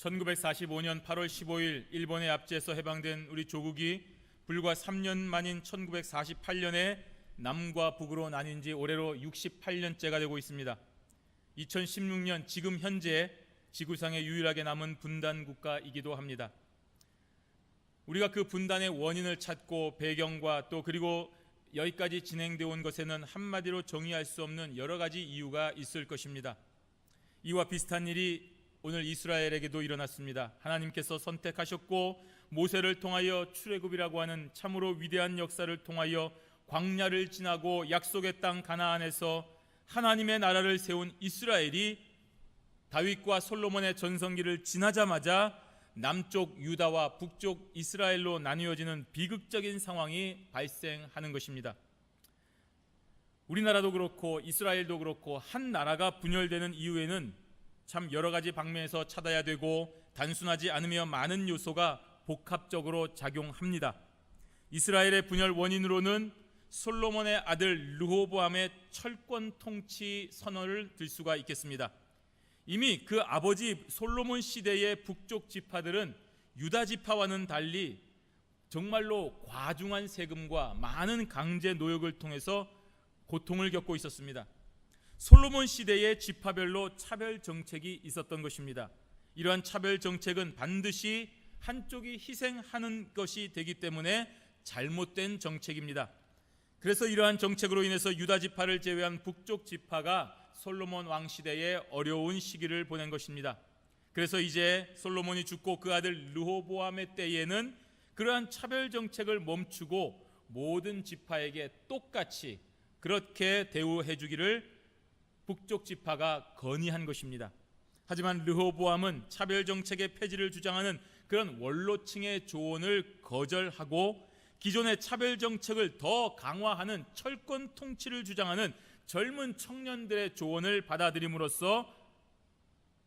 1945년 8월 15일 일본의 압제에서 해방된 우리 조국이 불과 3년 만인 1948년에 남과 북으로 나뉜 지 올해로 68년째가 되고 있습니다. 2016년 지금 현재 지구상에 유일하게 남은 분단 국가이기도 합니다. 우리가 그 분단의 원인을 찾고 배경과 또 그리고 여기까지 진행되어 온 것에는 한마디로 정의할 수 없는 여러 가지 이유가 있을 것입니다. 이와 비슷한 일이 오늘 이스라엘에게도 일어났습니다. 하나님께서 선택하셨고 모세를 통하여 출애굽이라고 하는 참으로 위대한 역사를 통하여 광야를 지나고 약속의 땅 가나안에서 하나님의 나라를 세운 이스라엘이 다윗과 솔로몬의 전성기를 지나자마자 남쪽 유다와 북쪽 이스라엘로 나뉘어지는 비극적인 상황이 발생하는 것입니다. 우리나라도 그렇고 이스라엘도 그렇고 한 나라가 분열되는 이유에는 참 여러 가지 방면에서 찾아야 되고 단순하지 않으며 많은 요소가 복합적으로 작용합니다. 이스라엘의 분열 원인으로는 솔로몬의 아들 르호보암의 철권 통치 선언을 들 수가 있겠습니다. 이미 그 아버지 솔로몬 시대의 북쪽 지파들은 유다 지파와는 달리 정말로 과중한 세금과 많은 강제 노역을 통해서 고통을 겪고 있었습니다. 솔로몬 시대의 지파별로 차별 정책이 있었던 것입니다. 이러한 차별 정책은 반드시 한쪽이 희생하는 것이 되기 때문에 잘못된 정책입니다. 그래서 이러한 정책으로 인해서 유다 지파를 제외한 북쪽 지파가 솔로몬 왕 시대에 어려운 시기를 보낸 것입니다. 그래서 이제 솔로몬이 죽고 그 아들 르호보암의 때에는 그러한 차별 정책을 멈추고 모든 지파에게 똑같이 그렇게 대우해 주기를 북쪽 지파가 건의한 것입니다. 하지만 르호보암은 차별 정책의 폐지를 주장하는 그런 원로층의 조언을 거절하고 기존의 차별 정책을 더 강화하는 철권 통치를 주장하는 젊은 청년들의 조언을 받아들임으로써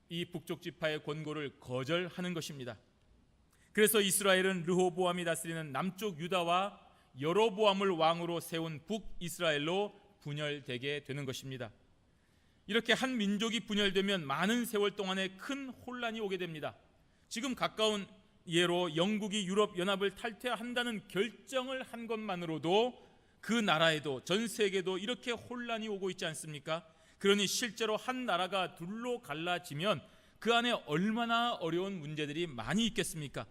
이 북쪽 지파의 권고를 거절하는 것입니다. 그래서 이스라엘은 르호보암이 다스리는 남쪽 유다와 여로보암을 왕으로 세운 북이스라엘로 분열되게 되는 것입니다. 이렇게 한 민족이 분열되면 많은 세월 동안에 큰 혼란이 오게 됩니다. 지금 가까운 예로 영국이 유럽 연합을 탈퇴한다는 결정을 한 것만으로도 그 나라에도 전 세계도 이렇게 혼란이 오고 있지 않습니까? 그러니 실제로 한 나라가 둘로 갈라지면 그 안에 얼마나 어려운 문제들이 많이 있겠습니까?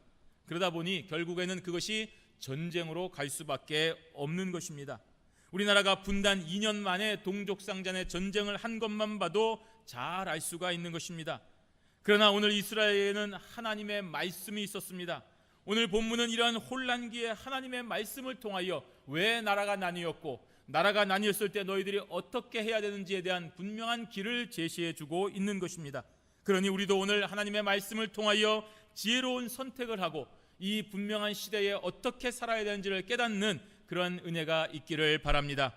그러다 보니 결국에는 그것이 전쟁으로 갈 수밖에 없는 것입니다. 우리나라가 분단 2년 만에 동족상잔의 전쟁을 한 것만 봐도 잘 알 수가 있는 것입니다. 그러나 오늘 이스라엘에는 하나님의 말씀이 있었습니다. 오늘 본문은 이러한 혼란기에 하나님의 말씀을 통하여 왜 나라가 나뉘었고 나라가 나뉘었을 때 너희들이 어떻게 해야 되는지에 대한 분명한 길을 제시해 주고 있는 것입니다. 그러니 우리도 오늘 하나님의 말씀을 통하여 지혜로운 선택을 하고 이 분명한 시대에 어떻게 살아야 되는지를 깨닫는 그런 은혜가 있기를 바랍니다.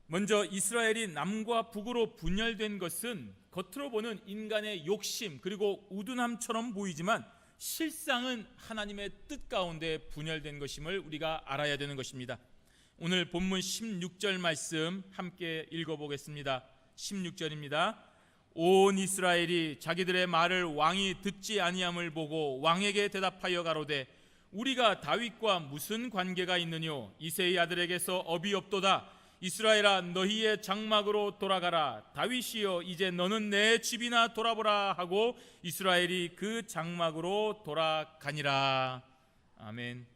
먼저 이스라엘이 남과 북으로 분열된 것은 겉으로 보는 인간의 욕심 그리고 우둔함처럼 보이지만 실상은 하나님의 뜻 가운데 분열된 것임을 우리가 알아야 되는 것입니다. 오늘 본문 16절 말씀 함께 읽어보겠습니다. 16절입니다. 온 이스라엘이 자기들의 말을 왕이 듣지 아니함을 보고 왕에게 대답하여 가로되 우리가 다윗과 무슨 관계가 있느뇨? 이새의 아들에게서 업이 없도다. 이스라엘아 너희의 장막으로 돌아가라. 다윗이여 이제 너는 내 집이나 돌아보라 하고 이스라엘이 그 장막으로 돌아가니라. 아멘.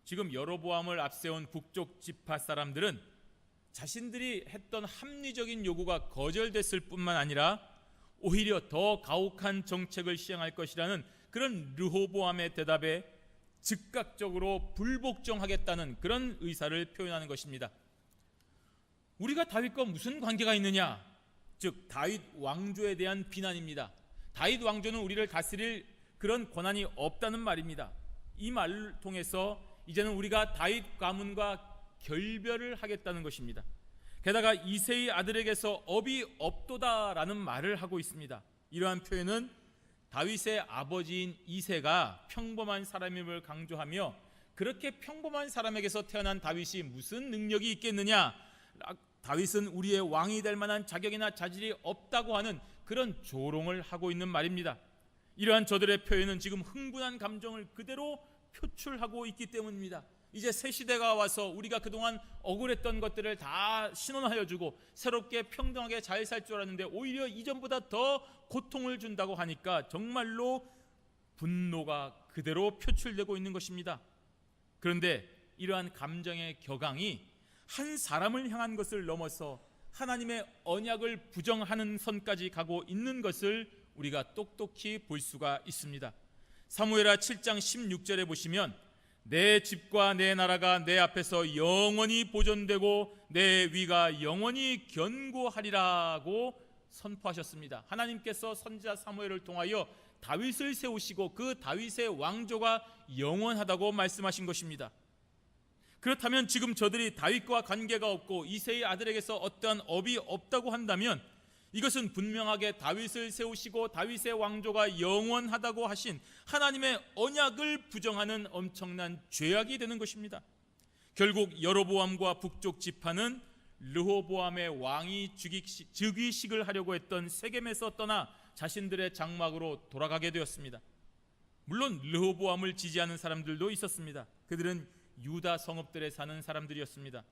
지금 여로보암을 앞세운 북쪽 지파 사람들은 자신들이 했던 합리적인 요구가 거절됐을 뿐만 아니라 오히려 더 가혹한 정책을 시행할 것이라는 그런 르호보암의 대답에 즉각적으로 불복종하겠다는 그런 의사를 표현하는 것입니다. 우리가 다윗과 무슨 관계가 있느냐? 즉 다윗 왕조에 대한 비난입니다. 다윗 왕조는 우리를 다스릴 그런 권한이 없다는 말입니다. 이 말을 통해서 이제는 우리가 다윗 가문과 결별을 하겠다는 것입니다. 게다가 이새의 아들에게서 업이 없도다라는 말을 하고 있습니다. 이러한 표현은 다윗의 아버지인 이새가 평범한 사람임을 강조하며 그렇게 평범한 사람에게서 태어난 다윗이 무슨 능력이 있겠느냐? 다윗은 우리의 왕이 될 만한 자격이나 자질이 없다고 하는 그런 조롱을 하고 있는 말입니다. 이러한 저들의 표현은 지금 흥분한 감정을 그대로 표출하고 있기 때문입니다. 이제 새 시대가 와서 우리가 그동안 억울했던 것들을 다 신원하여 주고 새롭게 평등하게 잘 살 줄 알았는데 오히려 이전보다 더 고통을 준다고 하니까 정말로 분노가 그대로 표출되고 있는 것입니다. 그런데 이러한 감정의 격앙이 한 사람을 향한 것을 넘어서 하나님의 언약을 부정하는 선까지 가고 있는 것을 우리가 똑똑히 볼 수가 있습니다. 사무엘하 7장 16절에 보시면 내 집과 내 나라가 내 앞에서 영원히 보존되고 내 위가 영원히 견고하리라고 선포하셨습니다. 하나님께서 선지자 사무엘을 통하여 다윗을 세우시고 그 다윗의 왕조가 영원하다고 말씀하신 것입니다. 그렇다면 지금 저들이 다윗과 관계가 없고 이새의 아들에게서 어떠한 업이 없다고 한다면 이것은 분명하게 다윗을 세우시고 다윗의 왕조가 영원하다고 하신 하나님의 언약을 부정하는 엄청난 죄악이 되는 것입니다. 결국 여로보암과 북쪽 지파는 르호보암의 왕이 즉위식을 하려고 했던 세겜에서 떠나 자신들의 장막으로 돌아가게 되었습니다. 물론 르호보암을 지지하는 사람들도 있었습니다. 그들은 유다 성읍들에 사는 사람들이었습니다.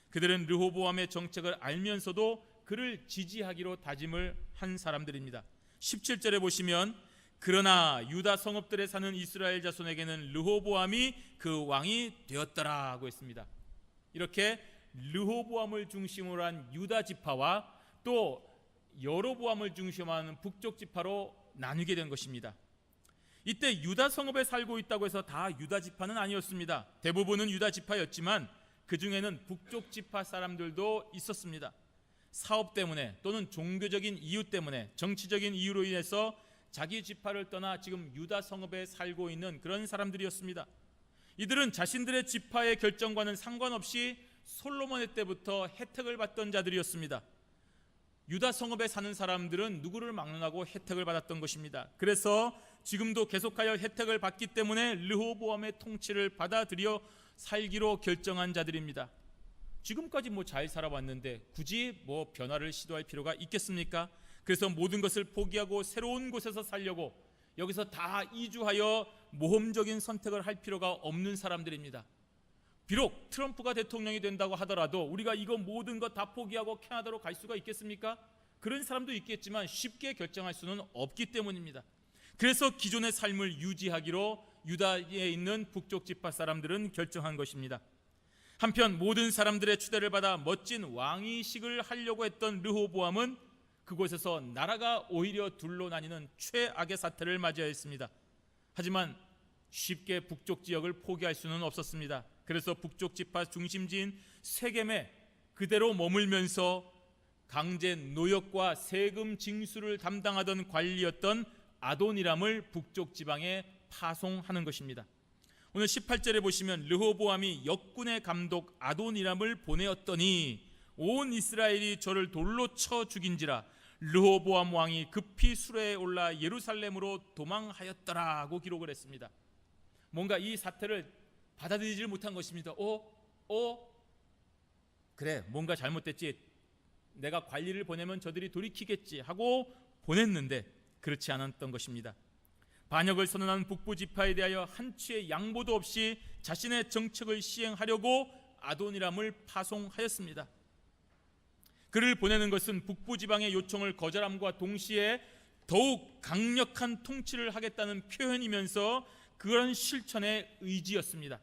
그들은 르호보암의 정책을 알면서도 그를 지지하기로 다짐을 한 사람들입니다. 17절에 보시면 그러나 유다 성읍들에 사는 이스라엘 자손에게는 르호보암이 그 왕이 되었더라 고 했습니다. 이렇게 르호보암을 중심으로 한 유다 지파와 또 여로보암을 중심으로 하는 북쪽 지파로 나뉘게 된 것입니다. 이때 유다 성읍에 살고 있다고 해서 다 유다 지파는 아니었습니다. 대부분은 유다 지파였지만 그 중에는 북쪽 지파 사람들도 있었습니다. 사업 때문에 또는 종교적인 이유 때문에 정치적인 이유로 인해서 자기 지파를 떠나 지금 유다 성읍에 살고 있는 그런 사람들이었습니다. 이들은 자신들의 지파의 결정과는 상관없이 솔로몬의 때부터 혜택을 받던 자들이었습니다. 유다 성읍에 사는 사람들은 누구를 막론하고 혜택을 받았던 것입니다. 그래서 지금도 계속하여 혜택을 받기 때문에 르호보암의 통치를 받아들여 살기로 결정한 자들입니다. 지금까지 잘 살아왔는데 굳이 변화를 시도할 필요가 있겠습니까? 그래서 모든 것을 포기하고 새로운 곳에서 살려고 여기서 다 이주하여 모험적인 선택을 할 필요가 없는 사람들입니다. 비록 트럼프가 대통령이 된다고 하더라도 우리가 이거 모든 것 다 포기하고 캐나다로 갈 수가 있겠습니까? 그런 사람도 있겠지만 쉽게 결정할 수는 없기 때문입니다. 그래서 기존의 삶을 유지하기로 유다에 있는 북쪽 지파 사람들은 결정한 것입니다. 한편 모든 사람들의 추대를 받아 멋진 왕위식을 하려고 했던 르호보암은 그곳에서 나라가 오히려 둘로 나뉘는 최악의 사태를 맞이하였습니다. 하지만 쉽게 북쪽 지역을 포기할 수는 없었습니다. 그래서 북쪽 지파 중심지인 세겜에 그대로 머물면서 강제 노역과 세금 징수를 담당하던 관리였던 아도니람을 북쪽 지방에 파송하는 것입니다. 오늘 18절에 보시면 르호보암이 역군의 감독 아도니람을 보내었더니 온 이스라엘이 저를 돌로 쳐 죽인지라 르호보암 왕이 급히 수레에 올라 예루살렘으로 도망하였더라고 기록을 했습니다. 뭔가 이 사태를 받아들이지 못한 것입니다. 그래, 뭔가 잘못됐지. 내가 관리를 보내면 저들이 돌이키겠지 하고 보냈는데 그렇지 않았던 것입니다. 반역을 선언한 북부 지파에 대하여 한치의 양보도 없이 자신의 정책을 시행하려고 아도니람을 파송하였습니다. 그를 보내는 것은 북부 지방의 요청을 거절함과 동시에 더욱 강력한 통치를 하겠다는 표현이면서 그런 실천의 의지였습니다.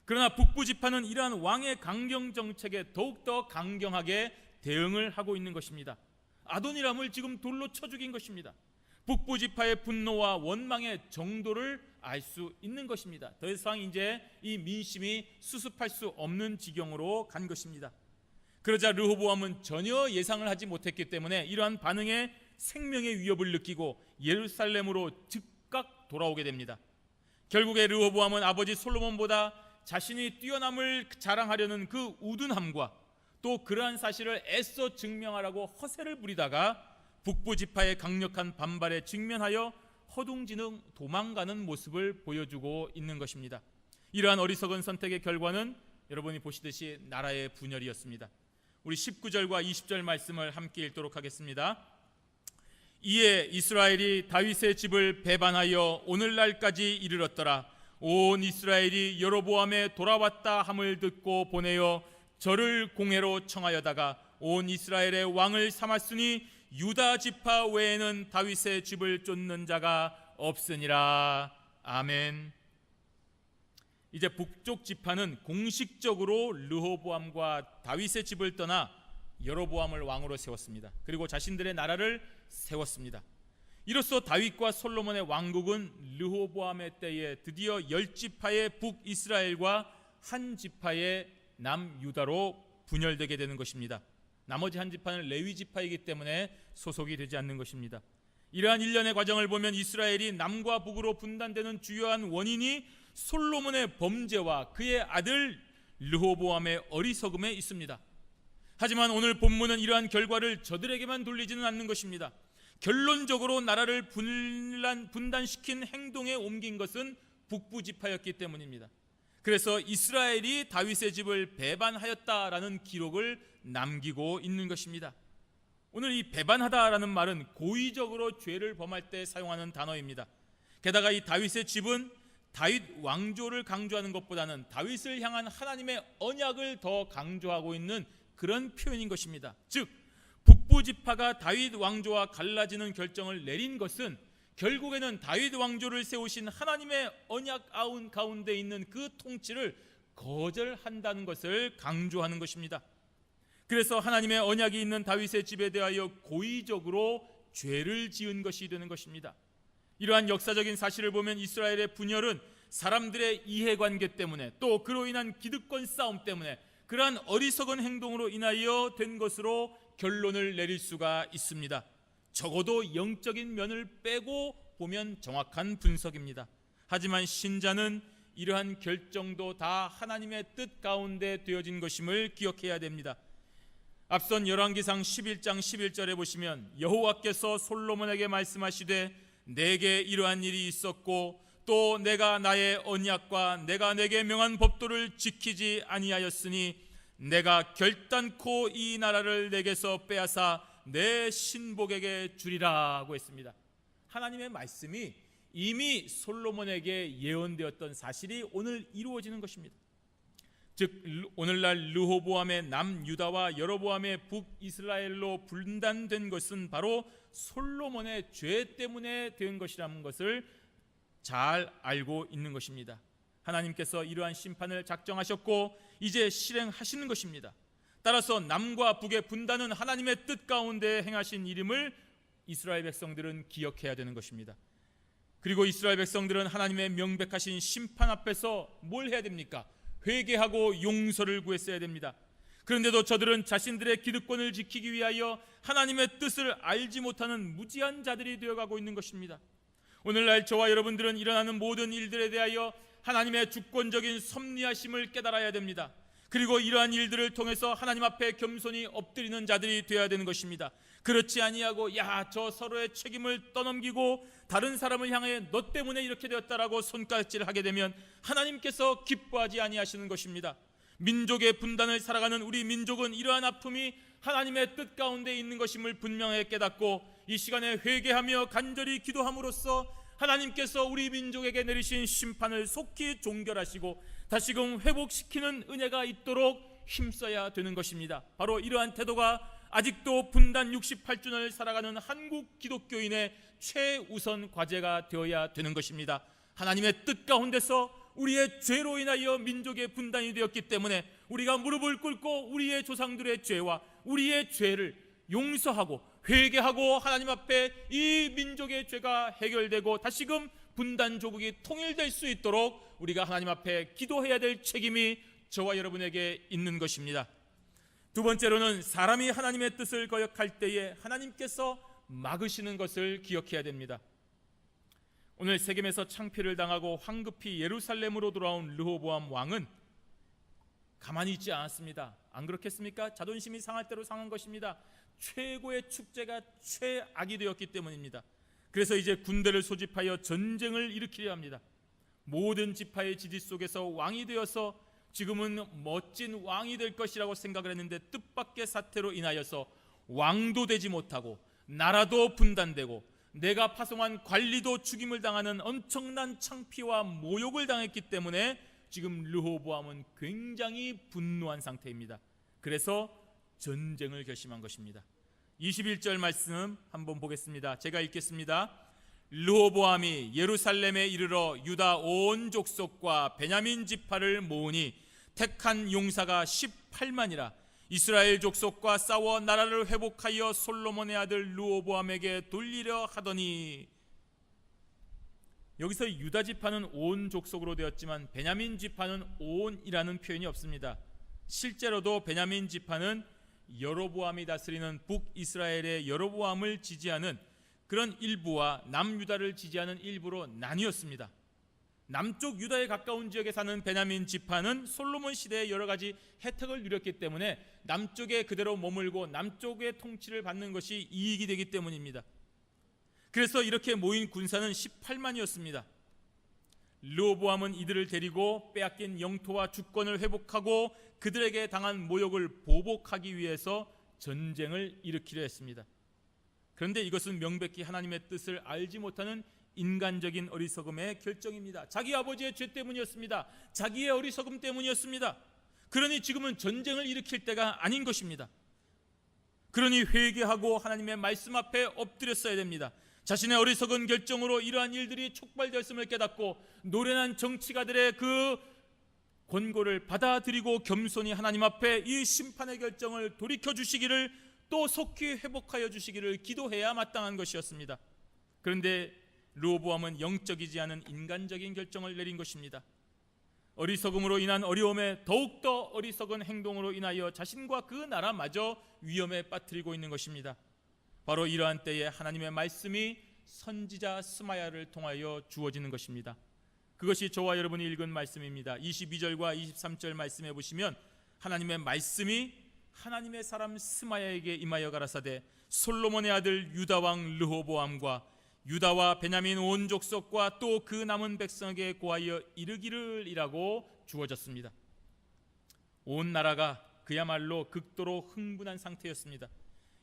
그러나 북부 지파는 이러한 왕의 강경 정책에 더욱더 강경하게 대응을 하고 있는 것입니다. 아도니람을 지금 돌로 쳐 죽인 것입니다. 북부 지파의 분노와 원망의 정도를 알 수 있는 것입니다. 더 이상 이제 이 민심이 수습할 수 없는 지경으로 간 것입니다. 그러자 르호보암은 전혀 예상을 하지 못했기 때문에 이러한 반응에 생명의 위협을 느끼고 예루살렘으로 즉각 돌아오게 됩니다. 결국에 르호보암은 아버지 솔로몬보다 자신이 뛰어남을 자랑하려는 그 우둔함과 또 그러한 사실을 애써 증명하라고 허세를 부리다가 북부 지파의 강력한 반발에 직면하여 허둥지둥 도망가는 모습을 보여주고 있는 것입니다. 이러한 어리석은 선택의 결과는 여러분이 보시듯이 나라의 분열이었습니다. 우리 19절과 20절 말씀을 함께 읽도록 하겠습니다. 이에 이스라엘이 다윗의 집을 배반하여 오늘날까지 이르렀더라. 온 이스라엘이 여로보암에 돌아왔다 함을 듣고 보내어 저를 공회로 청하여다가 온 이스라엘의 왕을 삼았으니 유다 지파 외에는 다윗의 집을 쫓는 자가 없으니라. 아멘. 이제 북쪽 지파는 공식적으로 르호보암과 다윗의 집을 떠나 여로보암을 왕으로 세웠습니다. 그리고 자신들의 나라를 세웠습니다. 이로써 다윗과 솔로몬의 왕국은 르호보암의 때에 드디어 10지파의 북이스라엘과 한 지파의 남유다로 분열되게 되는 것입니다. 나머지 한 지파는 레위 지파이기 때문에 소속이 되지 않는 것입니다. 이러한 일련의 과정을 보면 이스라엘이 남과 북으로 분단되는 주요한 원인이 솔로몬의 범죄와 그의 아들 르호보암의 어리석음에 있습니다. 하지만 오늘 본문은 이러한 결과를 저들에게만 돌리지는 않는 것입니다. 결론적으로 나라를 분단시킨 행동에 옮긴 것은 북부 지파였기 때문입니다. 그래서 이스라엘이 다윗의 집을 배반하였다라는 기록을 남기고 있는 것입니다. 오늘 이 배반하다라는 말은 고의적으로 죄를 범할 때 사용하는 단어입니다. 게다가 이 다윗의 집은 다윗 왕조를 강조하는 것보다는 다윗을 향한 하나님의 언약을 더 강조하고 있는 그런 표현인 것입니다. 즉 북부 지파가 다윗 왕조와 갈라지는 결정을 내린 것은 결국에는 다윗 왕조를 세우신 하나님의 언약 가운데 있는 그 통치를 거절한다는 것을 강조하는 것입니다. 그래서 하나님의 언약이 있는 다윗의 집에 대하여 고의적으로 죄를 지은 것이 되는 것입니다. 이러한 역사적인 사실을 보면 이스라엘의 분열은 사람들의 이해관계 때문에 또 그로 인한 기득권 싸움 때문에 그러한 어리석은 행동으로 인하여 된 것으로 결론을 내릴 수가 있습니다. 적어도 영적인 면을 빼고 보면 정확한 분석입니다. 하지만 신자는 이러한 결정도 다 하나님의 뜻 가운데 되어진 것임을 기억해야 됩니다. 앞선 열왕기상 11장 11절에 보시면 여호와께서 솔로몬에게 말씀하시되 내게 이러한 일이 있었고 또 내가 나의 언약과 내가 내게 명한 법도를 지키지 아니하였으니 내가 결단코 이 나라를 내게서 빼앗아 내 신복에게 주리라고 했습니다. 하나님의 말씀이 이미 솔로몬에게 예언되었던 사실이 오늘 이루어지는 것입니다. 즉 오늘날 르호보암의 남유다와 여로보암의 북이스라엘로 분단된 것은 바로 솔로몬의 죄 때문에 된 것이라는 것을 잘 알고 있는 것입니다. 하나님께서 이러한 심판을 작정하셨고 이제 실행하시는 것입니다. 따라서 남과 북의 분단은 하나님의 뜻 가운데 행하신 일임을 이스라엘 백성들은 기억해야 되는 것입니다. 그리고 이스라엘 백성들은 하나님의 명백하신 심판 앞에서 뭘 해야 됩니까? 회개하고 용서를 구했어야 됩니다. 그런데도 저들은 자신들의 기득권을 지키기 위하여 하나님의 뜻을 알지 못하는 무지한 자들이 되어가고 있는 것입니다. 오늘날 저와 여러분들은 일어나는 모든 일들에 대하여 하나님의 주권적인 섭리하심을 깨달아야 됩니다. 그리고 이러한 일들을 통해서 하나님 앞에 겸손히 엎드리는 자들이 되어야 되는 것입니다. 그렇지 아니하고 저 서로의 책임을 떠넘기고 다른 사람을 향해 너 때문에 이렇게 되었다라고 손가락질을 하게 되면 하나님께서 기뻐하지 아니하시는 것입니다. 민족의 분단을 살아가는 우리 민족은 이러한 아픔이 하나님의 뜻 가운데 있는 것임을 분명하게 깨닫고 이 시간에 회개하며 간절히 기도함으로써 하나님께서 우리 민족에게 내리신 심판을 속히 종결하시고 다시금 회복시키는 은혜가 있도록 힘써야 되는 것입니다. 바로 이러한 태도가 아직도 분단 68주년을 살아가는 한국 기독교인의 최우선 과제가 되어야 되는 것입니다. 하나님의 뜻 가운데서 우리의 죄로 인하여 민족의 분단이 되었기 때문에 우리가 무릎을 꿇고 우리의 조상들의 죄와 우리의 죄를 용서하고 회개하고 하나님 앞에 이 민족의 죄가 해결되고 다시금 분단 조국이 통일될 수 있도록 우리가 하나님 앞에 기도해야 될 책임이 저와 여러분에게 있는 것입니다. 두 번째로는 사람이 하나님의 뜻을 거역할 때에 하나님께서 막으시는 것을 기억해야 됩니다. 오늘 세겜에서 창피를 당하고 황급히 예루살렘으로 돌아온 르호보암 왕은 가만히 있지 않았습니다. 안 그렇겠습니까? 자존심이 상할 대로 상한 것입니다. 최고의 축제가 최악이 되었기 때문입니다. 그래서 이제 군대를 소집하여 전쟁을 일으키려 합니다. 모든 지파의 지지 속에서 왕이 되어서 지금은 멋진 왕이 될 것이라고 생각을 했는데 뜻밖의 사태로 인하여서 왕도 되지 못하고 나라도 분단되고 내가 파송한 관리도 죽임을 당하는 엄청난 창피와 모욕을 당했기 때문에 지금 르호보암은 굉장히 분노한 상태입니다. 그래서 전쟁을 결심한 것입니다. 21절 말씀 한번 보겠습니다. 제가 읽겠습니다. 르호보암이 예루살렘에 이르러 유다 온 족속과 베냐민 지파를 모으니 택한 용사가 18만이라 이스라엘 족속과 싸워 나라를 회복하여 솔로몬의 아들 르호보암에게 돌리려 하더니, 여기서 유다 지파는 온 족속으로 되었지만 베냐민 지파는 온이라는 표현이 없습니다. 실제로도 베냐민 지파는 여로보암이 다스리는 북이스라엘의 여로보암을 지지하는 그런 일부와 남유다를 지지하는 일부로 나뉘었습니다. 남쪽 유다에 가까운 지역에 사는 베냐민 지파는 솔로몬 시대에 여러 가지 혜택을 누렸기 때문에 남쪽에 그대로 머물고 남쪽의 통치를 받는 것이 이익이 되기 때문입니다. 그래서 이렇게 모인 군사는 18만이었습니다. 르호보암은 이들을 데리고 빼앗긴 영토와 주권을 회복하고 그들에게 당한 모욕을 보복하기 위해서 전쟁을 일으키려 했습니다. 그런데 이것은 명백히 하나님의 뜻을 알지 못하는 인간적인 어리석음의 결정입니다. 자기 아버지의 죄 때문이었습니다. 자기의 어리석음 때문이었습니다. 그러니 지금은 전쟁을 일으킬 때가 아닌 것입니다. 그러니 회개하고 하나님의 말씀 앞에 엎드렸어야 됩니다. 자신의 어리석은 결정으로 이러한 일들이 촉발되었음을 깨닫고 노련한 정치가들의 그 권고를 받아들이고 겸손히 하나님 앞에 이 심판의 결정을 돌이켜 주시기를, 또 속히 회복하여 주시기를 기도해야 마땅한 것이었습니다. 그런데 르호보암은 영적이지 않은 인간적인 결정을 내린 것입니다. 어리석음으로 인한 어려움에 더욱더 어리석은 행동으로 인하여 자신과 그 나라마저 위험에 빠뜨리고 있는 것입니다. 바로 이러한 때에 하나님의 말씀이 선지자 스마야를 통하여 주어지는 것입니다. 그것이 저와 여러분이 읽은 말씀입니다. 22절과 23절 말씀해 보시면 하나님의 말씀이 하나님의 사람 스마야에게 임하여 가라사대 솔로몬의 아들 유다 왕 르호보암과 유다와 베냐민 온 족속과 또 그 남은 백성에게 고하여 이르기를이라고 주어졌습니다. 온 나라가 그야말로 극도로 흥분한 상태였습니다.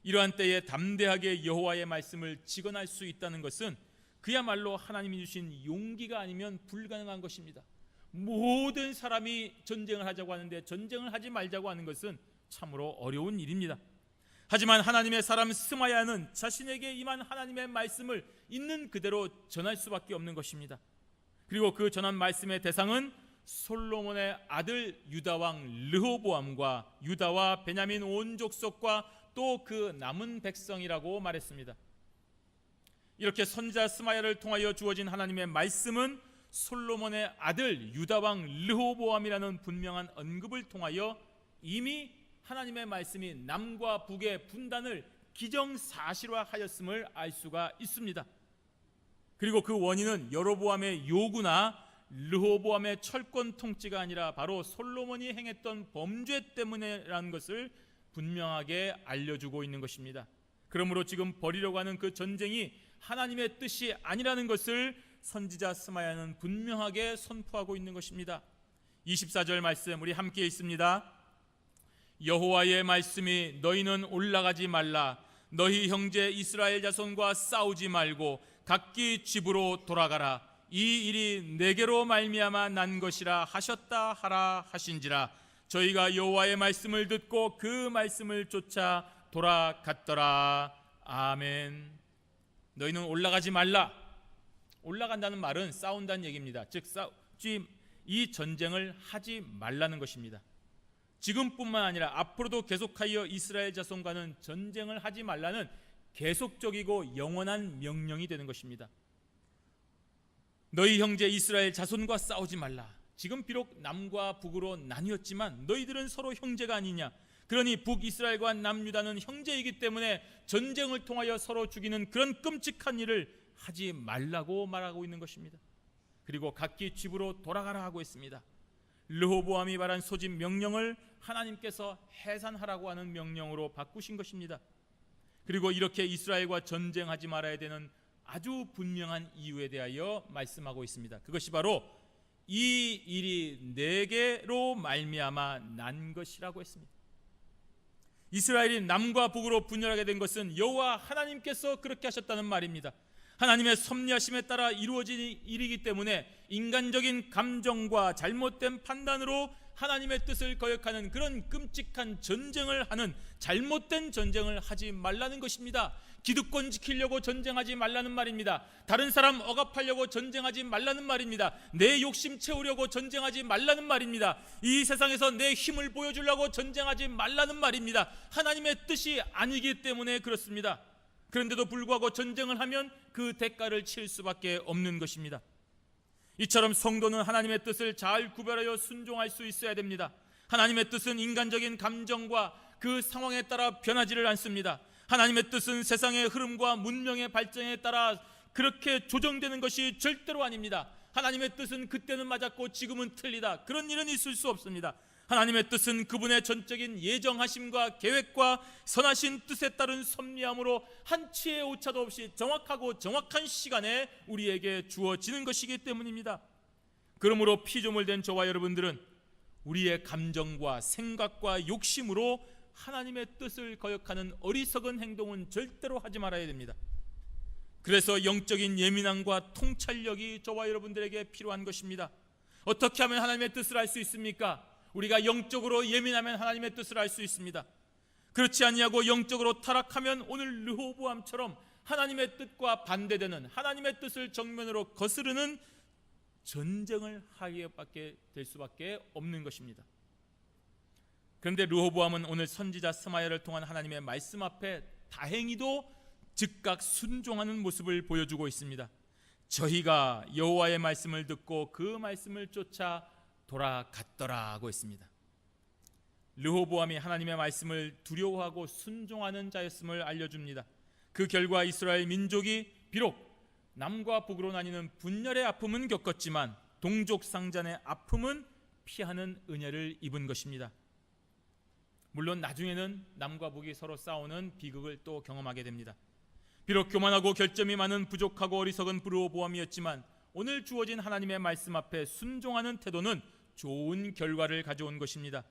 이러한 때에 담대하게 여호와의 말씀을 직언할 수 있다는 것은 그야말로 하나님이 주신 용기가 아니면 불가능한 것입니다. 모든 사람이 전쟁을 하자고 하는데 전쟁을 하지 말자고 하는 것은 참으로 어려운 일입니다. 하지만 하나님의 사람 스마야는 자신에게 임한 하나님의 말씀을 있는 그대로 전할 수밖에 없는 것입니다. 그리고 그 전한 말씀의 대상은 솔로몬의 아들 유다 왕 르호보암과 유다와 베냐민 온 족속과 또 그 남은 백성이라고 말했습니다. 이렇게 선지자 스마야를 통하여 주어진 하나님의 말씀은 솔로몬의 아들 유다 왕 르호보암이라는 분명한 언급을 통하여 이미 하나님의 말씀이 남과 북의 분단을 기정사실화하였음을 알 수가 있습니다. 그리고 그 원인은 여로보암의 요구나 르호보암의 철권 통치가 아니라 바로 솔로몬이 행했던 범죄 때문이라는 것을 분명하게 알려주고 있는 것입니다. 그러므로 지금 벌이려고 하는 그 전쟁이 하나님의 뜻이 아니라는 것을 선지자 스마야는 분명하게 선포하고 있는 것입니다. 24절 말씀 우리 함께 읽습니다. 여호와의 말씀이 너희는 올라가지 말라. 너희 형제 이스라엘 자손과 싸우지 말고 각기 집으로 돌아가라. 이 일이 내게로 말미암아 난 것이라 하셨다 하라 하신지라. 저희가 여호와의 말씀을 듣고 그 말씀을 쫓아 돌아갔더라. 아멘. 너희는 올라가지 말라. 올라간다는 말은 싸운다는 얘기입니다. 즉 이 전쟁을 하지 말라는 것입니다. 지금뿐만 아니라 앞으로도 계속하여 이스라엘 자손과는 전쟁을 하지 말라는 계속적이고 영원한 명령이 되는 것입니다. 너희 형제 이스라엘 자손과 싸우지 말라. 지금 비록 남과 북으로 나뉘었지만 너희들은 서로 형제가 아니냐. 그러니 북이스라엘과 남유다는 형제이기 때문에 전쟁을 통하여 서로 죽이는 그런 끔찍한 일을 하지 말라고 말하고 있는 것입니다. 그리고 각기 집으로 돌아가라 하고 있습니다. 르호보암이 말한 소집 명령을 하나님께서 해산하라고 하는 명령으로 바꾸신 것입니다. 그리고 이렇게 이스라엘과 전쟁하지 말아야 되는 아주 분명한 이유에 대하여 말씀하고 있습니다. 그것이 바로 이 일이 내게로 말미암아 난 것이라고 했습니다. 이스라엘이 남과 북으로 분열하게 된 것은 여호와 하나님께서 그렇게 하셨다는 말입니다. 하나님의 섭리하심에 따라 이루어진 일이기 때문에 인간적인 감정과 잘못된 판단으로 하나님의 뜻을 거역하는 그런 끔찍한 전쟁을 하는, 잘못된 전쟁을 하지 말라는 것입니다. 기득권 지키려고 전쟁하지 말라는 말입니다. 다른 사람 억압하려고 전쟁하지 말라는 말입니다. 내 욕심 채우려고 전쟁하지 말라는 말입니다. 이 세상에서 내 힘을 보여주려고 전쟁하지 말라는 말입니다. 하나님의 뜻이 아니기 때문에 그렇습니다. 그런데도 불구하고 전쟁을 하면 그 대가를 칠 수밖에 없는 것입니다. 이처럼 성도는 하나님의 뜻을 잘 구별하여 순종할 수 있어야 됩니다. 하나님의 뜻은 인간적인 감정과 그 상황에 따라 변하지를 않습니다. 하나님의 뜻은 세상의 흐름과 문명의 발전에 따라 그렇게 조정되는 것이 절대로 아닙니다. 하나님의 뜻은 그때는 맞았고 지금은 틀리다, 그런 일은 있을 수 없습니다. 하나님의 뜻은 그분의 전적인 예정하심과 계획과 선하신 뜻에 따른 섭리함으로 한치의 오차도 없이 정확하고 정확한 시간에 우리에게 주어지는 것이기 때문입니다. 그러므로 피조물 된 저와 여러분들은 우리의 감정과 생각과 욕심으로 하나님의 뜻을 거역하는 어리석은 행동은 절대로 하지 말아야 됩니다. 그래서 영적인 예민함과 통찰력이 저와 여러분들에게 필요한 것입니다. 어떻게 하면 하나님의 뜻을 알 수 있습니까? 우리가 영적으로 예민하면 하나님의 뜻을 알 수 있습니다. 그렇지 아니하고 영적으로 타락하면 오늘 르호보암처럼 하나님의 뜻과 반대되는, 하나님의 뜻을 정면으로 거스르는 전쟁을 하게 될 수밖에 없는 것입니다. 그런데 르호보암은 오늘 선지자 스마야를 통한 하나님의 말씀 앞에 다행히도 즉각 순종하는 모습을 보여주고 있습니다. 저희가 여호와의 말씀을 듣고 그 말씀을 쫓아 돌아갔더라고 했습니다. 르호보암이 하나님의 말씀을 두려워하고 순종하는 자였음을 알려줍니다. 그 결과 이스라엘 민족이 비록 남과 북으로 나뉘는 분열의 아픔은 겪었지만 동족 상잔의 아픔은 피하는 은혜를 입은 것입니다. 물론 나중에는 남과 북이 서로 싸우는 비극을 또 경험하게 됩니다. 비록 교만하고 결점이 많은 부족하고 어리석은 르호보암이었지만 오늘 주어진 하나님의 말씀 앞에 순종하는 태도는 좋은 결과를 가져온 것입니다.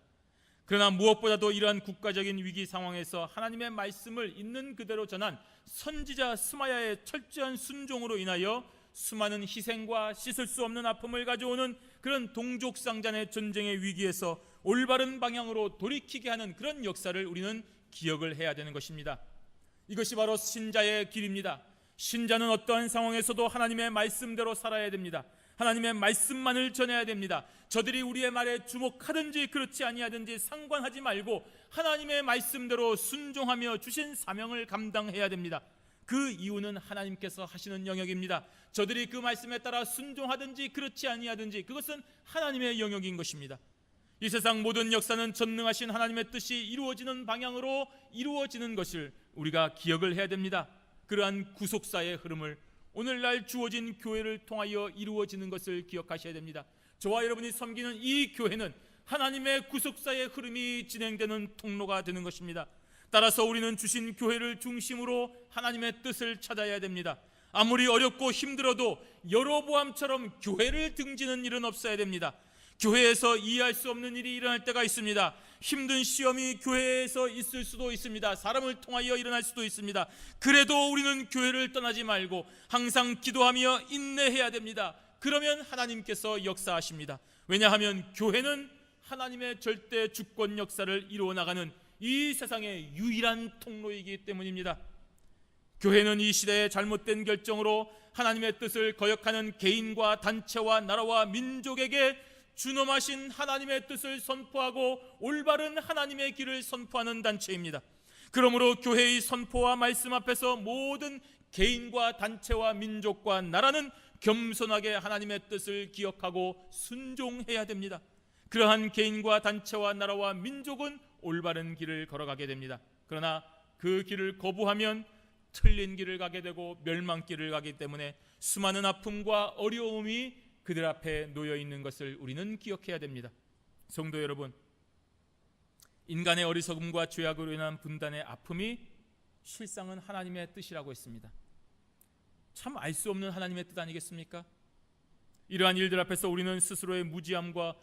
그러나 무엇보다도 이러한 국가적인 위기 상황에서 하나님의 말씀을 있는 그대로 전한 선지자 스마야의 철저한 순종으로 인하여 수많은 희생과 씻을 수 없는 아픔을 가져오는 그런 동족상잔의 전쟁의 위기에서 올바른 방향으로 돌이키게 하는 그런 역사를 우리는 기억을 해야 되는 것입니다. 이것이 바로 신자의 길입니다. 신자는 어떠한 상황에서도 하나님의 말씀대로 살아야 됩니다. 하나님의 말씀만을 전해야 됩니다. 저들이 우리의 말에 주목하든지 그렇지 아니하든지 상관하지 말고 하나님의 말씀대로 순종하며 주신 사명을 감당해야 됩니다. 그 이유는 하나님께서 하시는 영역입니다. 저들이 그 말씀에 따라 순종하든지 그렇지 아니하든지 그것은 하나님의 영역인 것입니다. 이 세상 모든 역사는 전능하신 하나님의 뜻이 이루어지는 방향으로 이루어지는 것을 우리가 기억을 해야 됩니다. 그러한 구속사의 흐름을 오늘날 주어진 교회를 통하여 이루어지는 것을 기억하셔야 됩니다. 저와 여러분이 섬기는 이 교회는 하나님의 구속사의 흐름이 진행되는 통로가 되는 것입니다. 따라서 우리는 주신 교회를 중심으로 하나님의 뜻을 찾아야 됩니다. 아무리 어렵고 힘들어도 여로보암처럼 교회를 등지는 일은 없어야 됩니다. 교회에서 이해할 수 없는 일이 일어날 때가 있습니다. 힘든 시험이 교회에서 있을 수도 있습니다. 사람을 통하여 일어날 수도 있습니다. 그래도 우리는 교회를 떠나지 말고 항상 기도하며 인내해야 됩니다. 그러면 하나님께서 역사하십니다. 왜냐하면 교회는 하나님의 절대 주권 역사를 이루어 나가는 이 세상의 유일한 통로이기 때문입니다. 교회는 이 시대의 잘못된 결정으로 하나님의 뜻을 거역하는 개인과 단체와 나라와 민족에게 준엄하신 하나님의 뜻을 선포하고 올바른 하나님의 길을 선포하는 단체입니다. 그러므로 교회의 선포와 말씀 앞에서 모든 개인과 단체와 민족과 나라는 겸손하게 하나님의 뜻을 기억하고 순종해야 됩니다. 그러한 개인과 단체와 나라와 민족은 올바른 길을 걸어가게 됩니다. 그러나 그 길을 거부하면 틀린 길을 가게 되고 멸망길을 가기 때문에 수많은 아픔과 어려움이 그들 앞에 놓여 있는 것을 우리는 기억해야 됩니다. 성도 여러분, 인간의 어리석음과 죄악으로 인한 분단의 아픔이 실상은 하나님의 뜻이라고 했습니다. 참 알 수 없는 하나님의 뜻 아니겠습니까? 이러한 일들 앞에서 우리는 스스로의 무지함과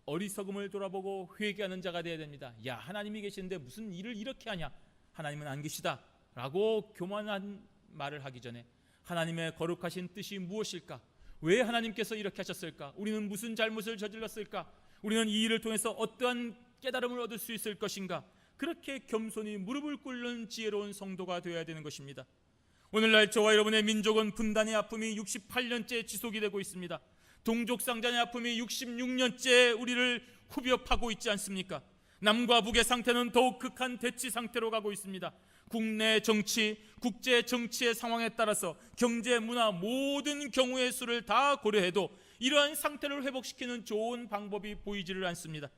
어리석음을 돌아보고 회개하는 자가 되어야 됩니다. 야, 하나님이 계시는데 무슨 일을 이렇게 하냐? 하나님은 안 계시다 라고 교만한 말을 하기 전에 하나님의 거룩하신 뜻이 무엇일까? 왜 하나님께서 이렇게 하셨을까? 우리는 무슨 잘못을 저질렀을까? 우리는 이 일을 통해서 어떠한 깨달음을 얻을 수 있을 것인가? 그렇게 겸손히 무릎을 꿇는 지혜로운 성도가 되어야 되는 것입니다. 오늘날 저와 여러분의 민족은 분단의 아픔이 68년째 지속이 되고 있습니다. 동족상잔의 아픔이 66년째 우리를 후벼 파고 있지 않습니까? 남과 북의 상태는 더욱 극한 대치 상태로 가고 있습니다. 국내 정치, 국제 정치의 상황에 따라서 경제, 문화 모든 경우의 수를 다 고려해도 이러한 상태를 회복시키는 좋은 방법이 보이지를 않습니다.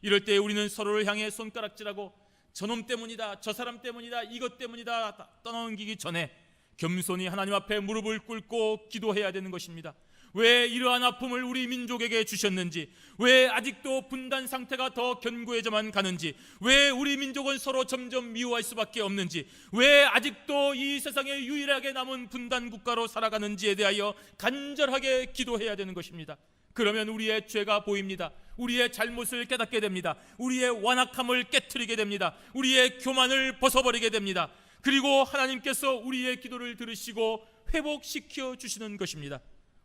이럴 때 우리는 서로를 향해 손가락질하고 저놈 때문이다, 저 사람 때문이다, 이것 때문이다 떠넘기기 전에 겸손히 하나님 앞에 무릎을 꿇고 기도해야 되는 것입니다. 왜 이러한 아픔을 우리 민족에게 주셨는지, 왜 아직도 분단 상태가 더 견고해져만 가는지, 왜 우리 민족은 서로 점점 미워할 수밖에 없는지, 왜 아직도 이 세상에 유일하게 남은 분단 국가로 살아가는지에 대하여 간절하게 기도해야 되는 것입니다. 그러면 우리의 죄가 보입니다. 우리의 잘못을 깨닫게 됩니다. 우리의 완악함을 깨트리게 됩니다. 우리의 교만을 벗어버리게 됩니다. 그리고 하나님께서 우리의 기도를 들으시고 회복시켜 주시는 것입니다.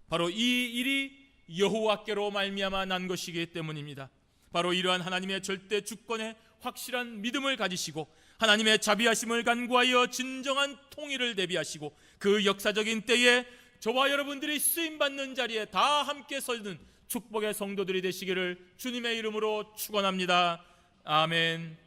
바로 이 일이 여호와께로 말미암아 난 것이기 때문입니다. 바로 이러한 하나님의 절대 주권에 확실한 믿음을 가지시고 하나님의 자비하심을 간구하여 진정한 통일을 대비하시고 그 역사적인 때에 저와 여러분들이 쓰임받는 자리에 다 함께 서는 축복의 성도들이 되시기를 주님의 이름으로 축원합니다. 아멘.